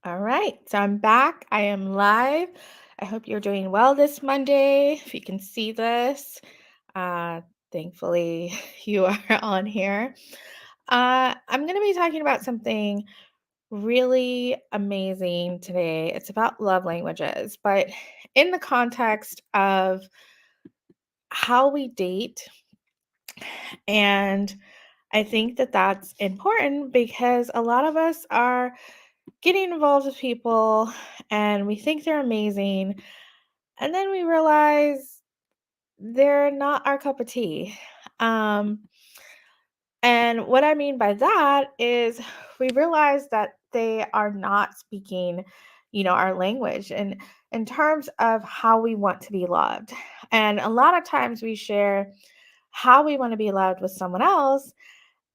All right, so I'm back. I am live. I hope you're doing well this Monday. If you can see this, uh, thankfully you are on here. I'm going to be talking about something really amazing today. It's about love languages, but in the context of how we date. And I think that that's important because a lot of us are getting involved with people and we think they're amazing. And then we realize they're not our cup of tea. Um, and what I mean by that is we realize that they are not speaking, our language and in terms of how we want to be loved. And a lot of times we share how we want to be loved with someone else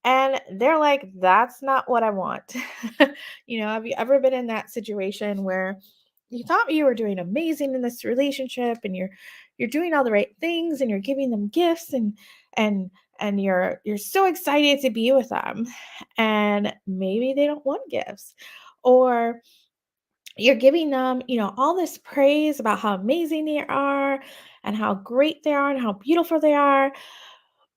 and they're like, "That's not what I want." Have you ever been in that situation where you thought you were doing amazing in this relationship and you're doing all the right things and you're giving them gifts and and you're so excited to be with them and maybe they don't want gifts or you're giving them, all this praise about how amazing they are and how great they are and how beautiful they are,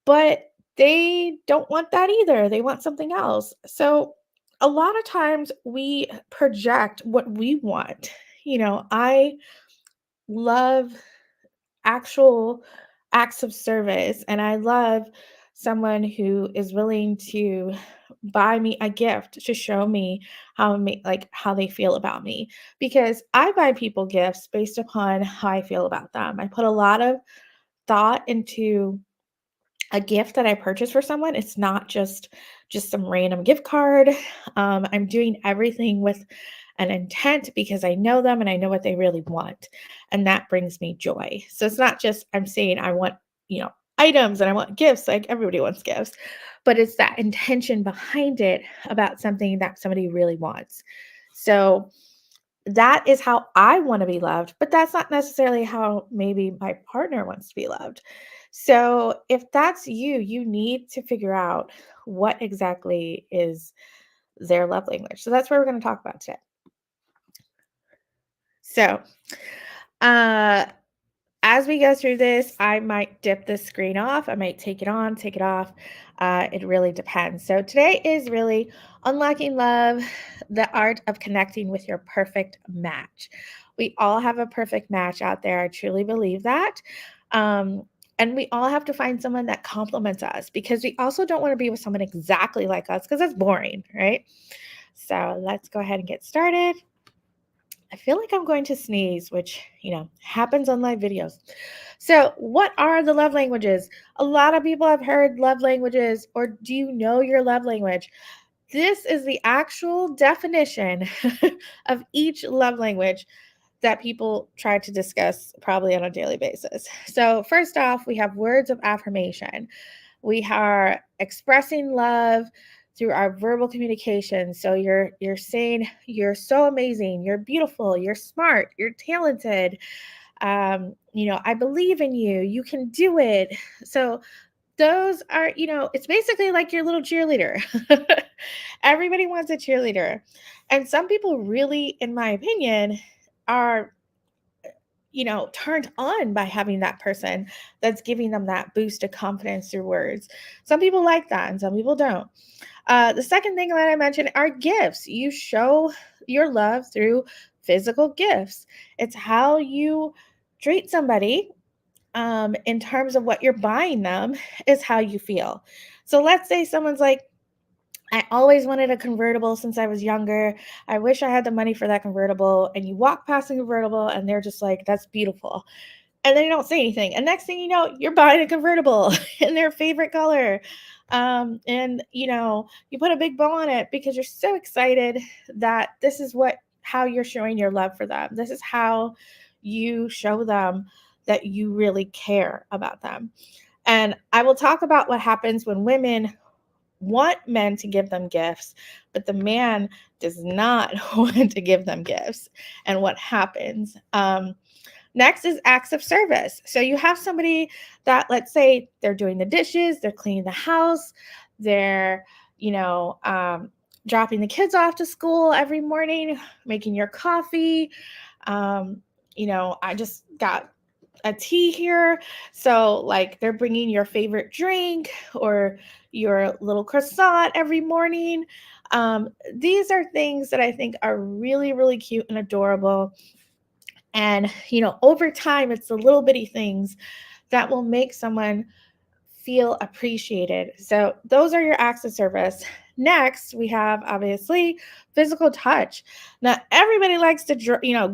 but they don't want that either. They want something else. So a lot of times we project what we want. I love actual acts of service and I love someone who is willing to buy me a gift to show me how they feel about me because I buy people gifts based upon how I feel about them. I put a lot of thought into a gift that I purchase for someone. It's not just some random gift card. I'm doing everything with an intent because I know them and I know what they really want, and that brings me joy. So it's not just I'm saying I want items and I want gifts. Like everybody wants gifts, but it's that intention behind it about something that somebody really wants. So that is how I want to be loved, but that's not necessarily how maybe my partner wants to be loved. So, if that's you, you need to figure out what exactly is their love language. So, that's what we're going to talk about today. So, uh, as we go through this, I might dip the screen off. I might take it on, take it off. It really depends. So, today is really unlocking love, the art of connecting with your perfect match. We all have a perfect match out there. I truly believe that. Um, and we all have to find someone that complements us because we also don't want to be with someone exactly like us because that's boring, right? So, let's go ahead and get started. I feel like I'm going to sneeze, which, happens on live videos. So, what are the love languages? A lot of people have heard love languages, or do you know your love language? This is the actual definition of each love language that people try to discuss probably on a daily basis. So, first off, we have words of affirmation. We are expressing love through our verbal communication. So you're saying you're so amazing, you're beautiful, you're smart, you're talented. I believe in you. You can do it. So those are, it's basically like your little cheerleader. Everybody wants a cheerleader. And some people really, in my opinion, are turned on by having that person that's giving them that boost of confidence through words. Some people like that and some people don't. The second thing that I mentioned are gifts. You show your love through physical gifts. It's how you treat somebody in terms of what you're buying them is how you feel. So let's say someone's like, I always wanted a convertible since I was younger. I wish I had the money for that convertible. And you walk past the convertible and they're just like, that's beautiful. And they don't say anything. And next thing you know, you're buying a convertible in their favorite color. You put a big bow on it because you're so excited that this is how you're showing your love for them. This is how you show them that you really care about them. And I will talk about what happens when women want men to give them gifts, but the man does not want to give them gifts and what happens. Next is acts of service. So you have somebody that, let's say, they're doing the dishes, they're cleaning the house, they're, you know, um, dropping the kids off to school every morning, making your coffee. Um, I just got a tea here. So, like, they're bringing your favorite drink or your little croissant every morning. These are things that I think are really, really cute and adorable. And, over time, it's the little bitty things that will make someone feel appreciated. So those are your acts of service. Next, we have obviously physical touch. Now, everybody likes to,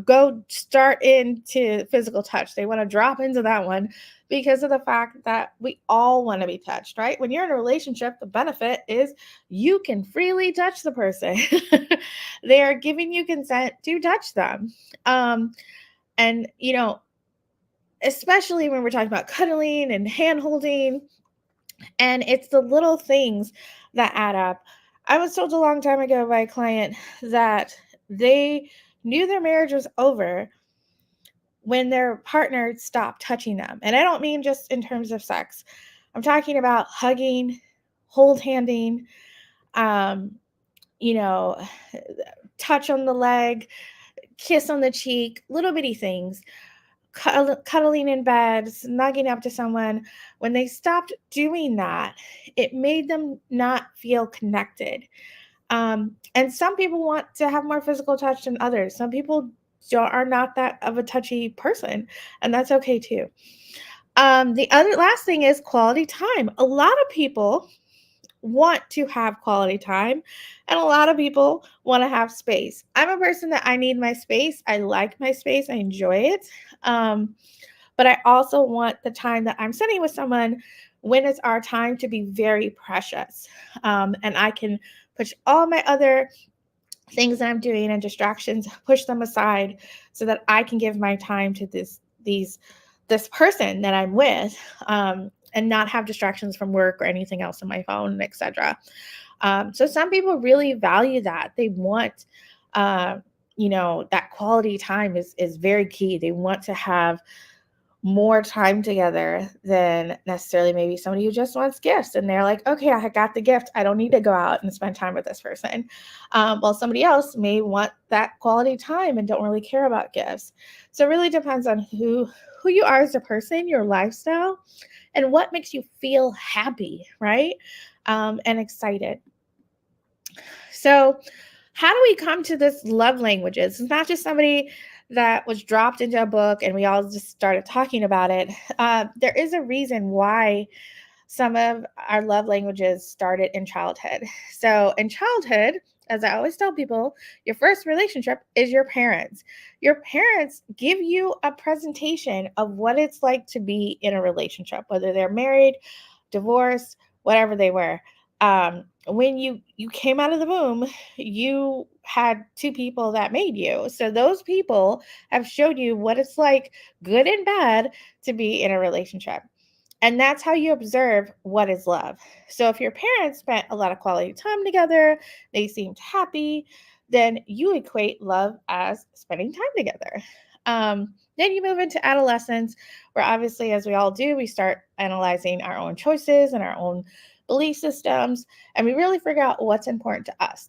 go start into physical touch. They want to drop into that one because of the fact that we all want to be touched, right? When you're in a relationship, the benefit is you can freely touch the person. They are giving you consent to touch them. And, especially when we're talking about cuddling and hand holding, and it's the little things that add up. I was told a long time ago by a client that they knew their marriage was over when their partner stopped touching them. And I don't mean just in terms of sex. I'm talking about hugging, hold handing, um, you know, touch on the leg, kiss on the cheek, little bitty things. Cuddling in bed, snugging up to someone, when they stopped doing that, it made them not feel connected. And some people want to have more physical touch than others. Some people are not that of a touchy person, and that's okay too. The other last thing is quality time. A lot of people want to have quality time, and a lot of people want to have space. I'm a person that I need my space. I like my space. I enjoy it. Um, but I also want the time that I'm spending with someone when it's our time to be very precious. And I can push all my other things that I'm doing and distractions, push them aside so that I can give my time to this person that I'm with, and not have distractions from work or anything else on my phone, etc. So some people really value that. They want, that quality time is very key. They want to have more time together than necessarily maybe somebody who just wants gifts and they're like, okay, I got the gift, I don't need to go out and spend time with this person. While somebody else may want that quality time and don't really care about gifts. So it really depends on who you are as a person, your lifestyle, and what makes you feel happy, right? And excited. So how do we come to this love languages? It's not just somebody that was dropped into a book and we all just started talking about it. There is a reason why some of our love languages started in childhood. So, in childhood, as I always tell people, your first relationship is your parents. Your parents give you a presentation of what it's like to be in a relationship, whether they're married, divorced, whatever they were. When you came out of the womb, you had two people that made you. So those people have showed you what it's like, good and bad, to be in a relationship. And that's how you observe what is love. So if your parents spent a lot of quality time together, they seemed happy, then you equate love as spending time together. Then you move into adolescence, where obviously, as we all do, we start analyzing our own choices and our own belief systems, and we really figure out what's important to us.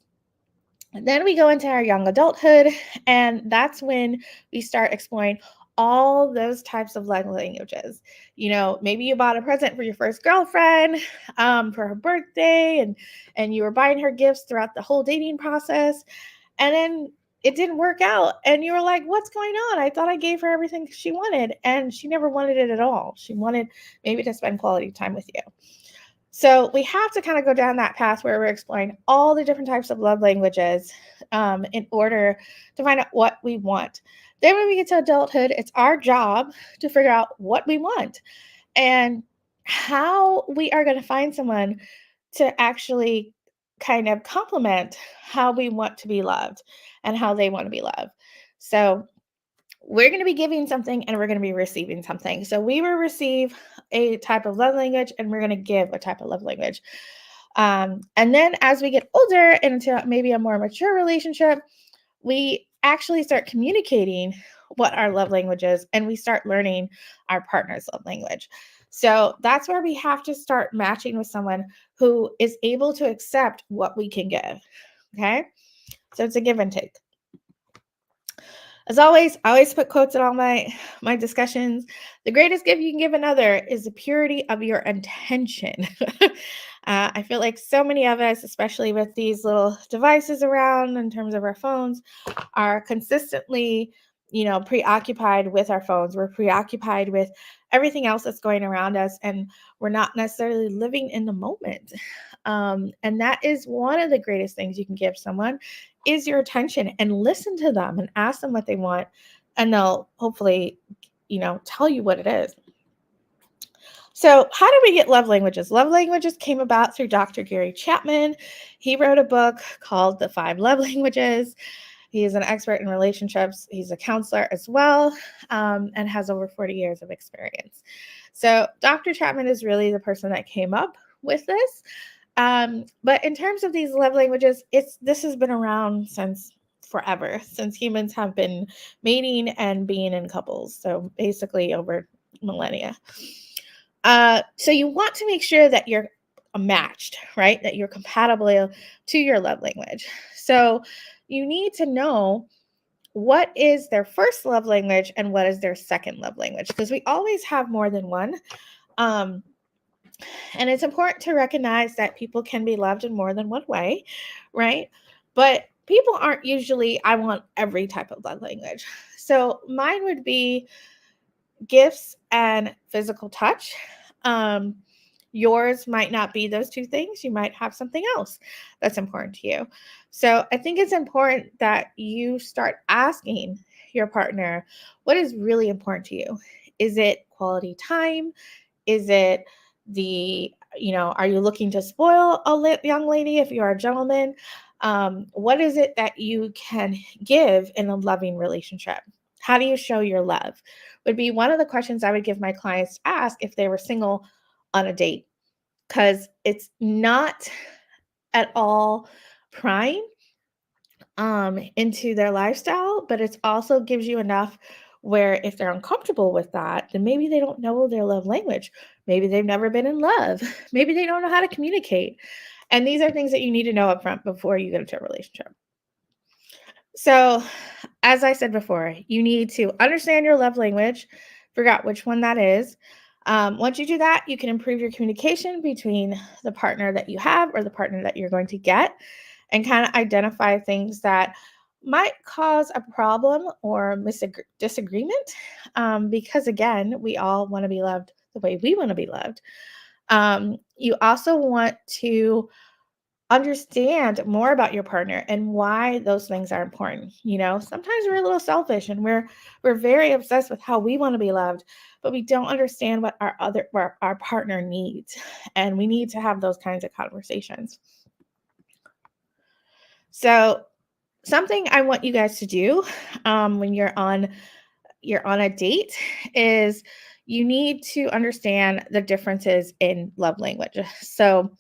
And then we go into our young adulthood, and that's when we start exploring all those types of love languages. Maybe you bought a present for your first girlfriend, for her birthday, and you were buying her gifts throughout the whole dating process, and then it didn't work out, and you were like, "What's going on? I thought I gave her everything she wanted," and she never wanted it at all. She wanted maybe to spend quality time with you. So we have to kind of go down that path where we're exploring all the different types of love languages, in order to find out what we want. Then when we get to adulthood, it's our job to figure out what we want and how we are going to find someone to actually kind of complement how we want to be loved and how they want to be loved. So we're going to be giving something and we're going to be receiving something. So we will receive a type of love language and we're going to give a type of love language. And then as we get older into maybe a more mature relationship, we actually start communicating what our love language is and we start learning our partner's love language. So that's where we have to start matching with someone who is able to accept what we can give. Okay. So it's a give and take. As always, I always put quotes in all my discussions. The greatest gift you can give another is the purity of your intention. I feel like so many of us, especially with these little devices around in terms of our phones, are consistently, preoccupied with our phones. We're preoccupied with everything else that's going around us, and we're not necessarily living in the moment. And that is one of the greatest things you can give someone is your attention, and listen to them and ask them what they want, and they'll hopefully, tell you what it is. So, how did we get love languages? Love languages came about through Dr. Gary Chapman. He wrote a book called The Five Love Languages. He is an expert in relationships. He's a counselor as well, and has over 40 years of experience. So, Dr. Chapman is really the person that came up with this. But in terms of these love languages, this has been around since forever, since humans have been mating and being in couples. So basically over millennia. So you want to make sure that you're matched, right? That you're compatible to your love language. So you need to know what is their first love language and what is their second love language, because we always have more than one. Um, and it's important to recognize that people can be loved in more than one way, right? But people aren't usually, I want every type of love language. So mine would be gifts and physical touch. Um, Yours might not be those two things. You might have something else that's important to you. So I think it's important that you start asking your partner what is really important to you. Is it quality time? Is it are you looking to spoil a young lady if you're a gentleman? What is it that you can give in a loving relationship? How do you show your love? Would be one of the questions I would give my clients to ask if they were single on a date, because it's not at all prying into their lifestyle, but it also gives you enough where if they're uncomfortable with that, then maybe they don't know their love language. Maybe they've never been in love. Maybe they don't know how to communicate. And these are things that you need to know up front before you get into a relationship. So, as I said before, you need to understand your love language, figure out which one that is. Once you do that, you can improve your communication between the partner that you have or the partner that you're going to get, and kind of identify things that might cause a problem or disagreement. Because again, we all want to be loved the way we want to be loved. You also want to understand more about your partner and why those things are important. Sometimes we're a little selfish and we're very obsessed with how we want to be loved, but we don't understand what our partner needs, and we need to have those kinds of conversations. So something I want you guys to do when you're on a date is you need to understand the differences in love language. So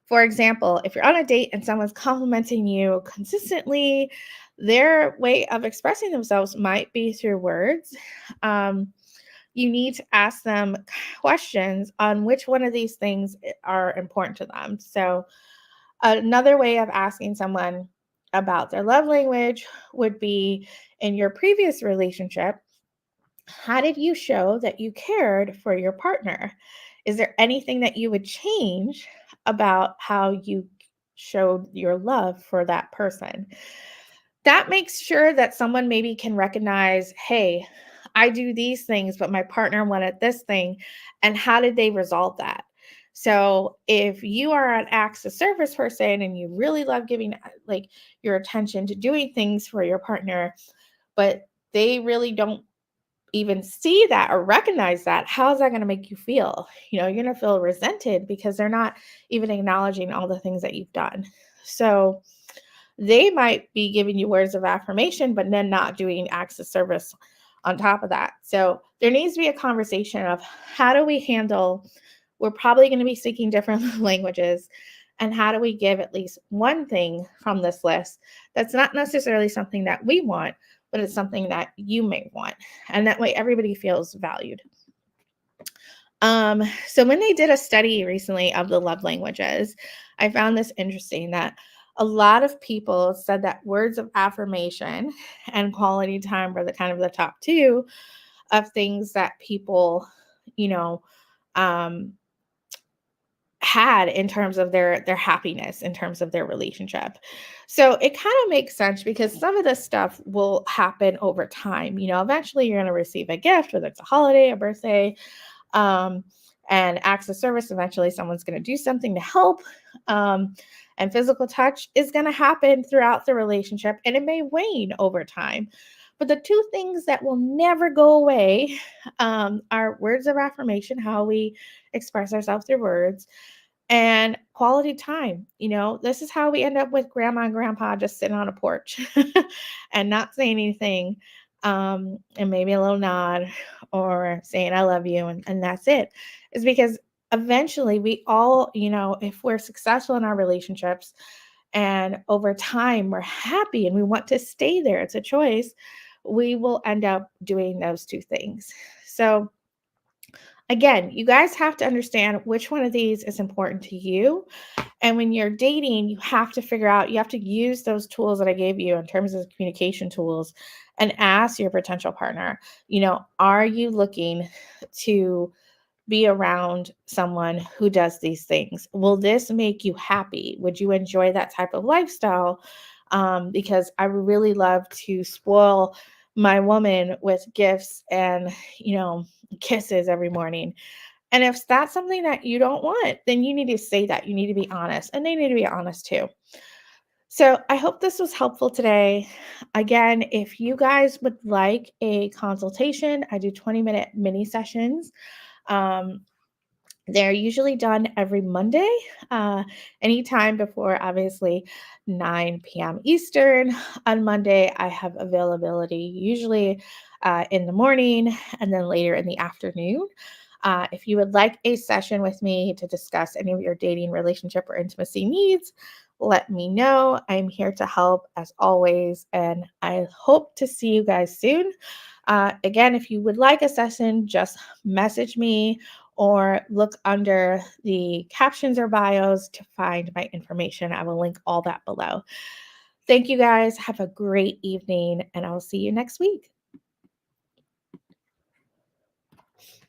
for example, if you're on a date and someone's complimenting you consistently, their way of expressing themselves might be through words. You need to ask them questions on which one of these things are important to them. So, another way of asking someone about their love language would be, in your previous relationship, how did you show that you cared for your partner? Is there anything that you would change about how you showed your love for that person? That makes sure that someone maybe can recognize, hey, I do these things, but my partner wanted this thing. And how did they resolve that? So if you are an acts of service person and you really love giving like your attention to doing things for your partner, but they really don't even see that or recognize that, how's that going to make you feel? You're going to feel resented because they're not even acknowledging all the things that you've done. So they might be giving you words of affirmation, but then not doing acts of service on top of that. So there needs to be a conversation of how do we handle, we're probably going to be speaking different languages, and how do we give at least one thing from this list that's not necessarily something that we want, but it's something that you may want. And that way everybody feels valued. So when they did a study recently of the love languages, I found this interesting that a lot of people said that words of affirmation and quality time were the kind of the top two of things that people, you know, um, had in terms of their happiness, in terms of their relationship. So it kind of makes sense because some of this stuff will happen over time. Eventually you're going to receive a gift, whether it's a holiday, a birthday, um, and acts of service. Eventually someone's going to do something to help. Um, and physical touch is going to happen throughout the relationship, and it may wane over time. But the two things that will never go away are words of affirmation, how we express ourselves through words, and quality time. This is how we end up with grandma and grandpa just sitting on a porch and not saying anything, and maybe a little nod or saying I love you, and that's it. Is because eventually we all, if we're successful in our relationships and over time we're happy and we want to stay there, it's a choice, we will end up doing those two things. So again, you guys have to understand which one of these is important to you. And when you're dating, you have to figure out, you have to use those tools that I gave you in terms of communication tools and ask your potential partner, are you looking to be around someone who does these things? Will this make you happy? Would you enjoy that type of lifestyle? Because I would really love to spoil my woman with gifts and, kisses every morning. And if that's something that you don't want, then you need to say that. You need to be honest, and they need to be honest too. So I hope this was helpful today. Again, if you guys would like a consultation, I do 20-minute mini sessions. Um, they're usually done every Monday, anytime before obviously 9 p.m. Eastern. On Monday, I have availability usually in the morning and then later in the afternoon. If you would like a session with me to discuss any of your dating, relationship, or intimacy needs, let me know. I'm here to help as always, and I hope to see you guys soon. Again, if you would like a session, just message me or look under the captions or bios to find my information. I will link all that below. Thank you guys. Have a great evening, and I'll see you next week.